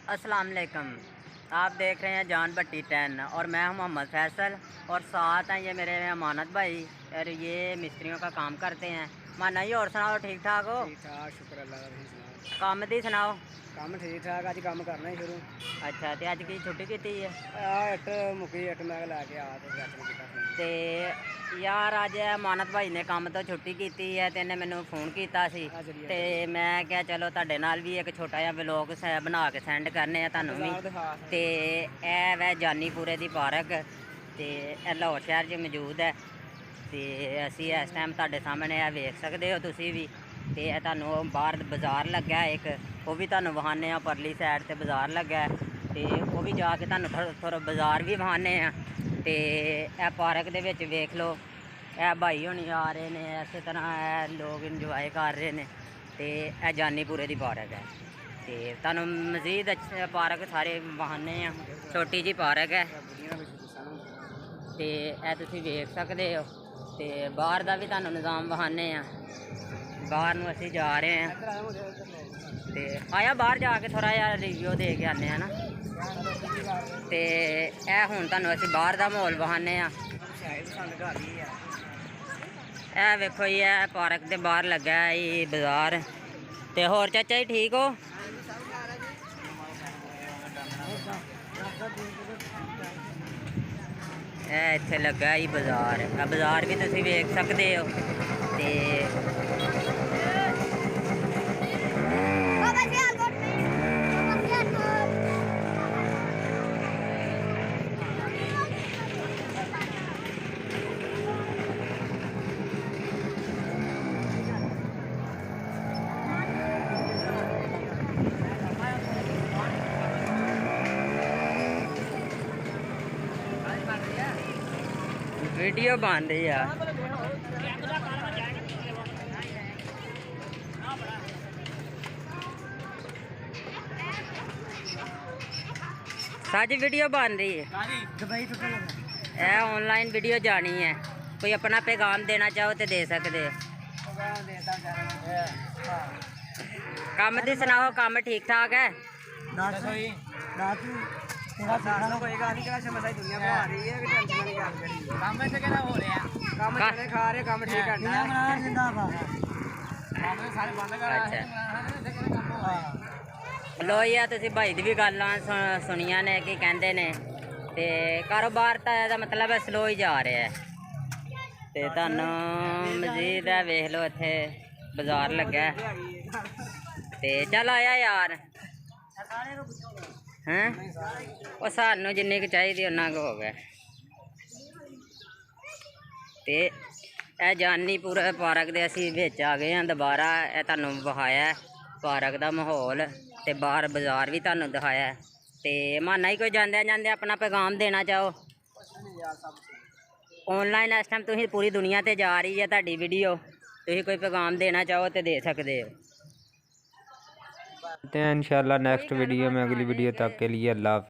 अस्सलाम वालेकुम। आप देख रहे हैं जान भट्टी 10 और मैं हूं मोहम्मद फैसल और साथ हैं ये मेरे अमानत भाई और ये मिस्त्रियों का काम करते हैं। माना जी और सुनाओ, ठीक ठाक हो? ठीक ठाक, शुक्र अल्लाह का। तुसीं सुनाओ? काम दी सुनाओ। काम ठीक ठाक, अज काम करना ही शुरू। अच्छा, तो अज की छुट्टी की है? इट मुकी, इट मैं लैके आ तो चाचा ने फोन। तो यार अज अमानत भाई ने काम तो छुट्टी की है तो इन्हें मैनू फोन किया तो मैं क्या चलो तुहाडे नाल भी एक छोटा जिहा व्लॉग बना के सेंड करने आ तुहानू भी। तो यह वै जानीपुरे की पार्क तो लाहौर शहर च मौजूद है। तो असी इस टाइम तुहाडे सामने वेख सकते हो तुसी भी। तो तुहानू बाहर बाज़ार लग्गा एक, वो भी तुहानू वहाने परली साइड से बाज़ार लग्गा तो वो भी जाके तुहानू थोड़ा बाज़ार भी वहाने। तो यह पार्क दे विच वेख लो, यह भाई होनी आ रहे हैं, इस तरह लोग इंजॉय कर रहे हैं। तो यह जानीपुरे की पार्क है। तो तुहानू मजीद अच्छे पार्क सारे वहाने छोटी जी पार्क है। तो यह तुसीं वेख सकते हो। तो बाहर का भी तुहानू निज़ाम वहाने बाहर नूं असीं जा रहे हैं। तो आया बाहर जाके थोड़ा जिहा रिव्यू दे के आने हैं ना। तो यह हुण तुहानू असीं बाहर का माहौल वहाने। यह वेखो जी, यह पार्क के बाहर लग्गा है बाज़ार। तो होर चाचा जी ठीक हो? इत्थे लग्गा ही बाज़ार, बाज़ार भी तुसीं वेख सकते हो। तो वीडियो बन रही है। साजी वीडियो बन रही है। ऑनलाइन वीडियो जानी है, कोई अपना पैगाम देना चाहो तो दे सकते हो। काम दी सुनाओ, काम ठीक ठाक है? लो यार तुसी भाई दी भी गल्लां सुनिया ने कि कहंदे ने ते कारोबार दा मतलब स्लो ही जा रहा है। ते तुहानू मजीद है वेख लो, इत्थे बाजार लग्गा ते चल आया यार हैं। वो सानू जिन्नी क चाहिदी उन्ना क हो गया। ते यह जानीपुर पार्क दे असीं विच आ गए हैं दोबारा। यह तुहानू विखाया पार्क दा माहौल ते बाहर बाजार भी तुहानू दिखाया। ते माना ही कोई जांदे जांदे अपना पैगाम देना चाहो। ऑनलाइन इस टाइम तुसीं पूरी दुनिया ते जा रही है तुहाडी वीडियो, तुसीं कोई पैगाम देना चाहो तो दे सकते हो। इंशाल्लाह नेक्स्ट वीडियो में, अगली वीडियो तक के लिए अल्लाह।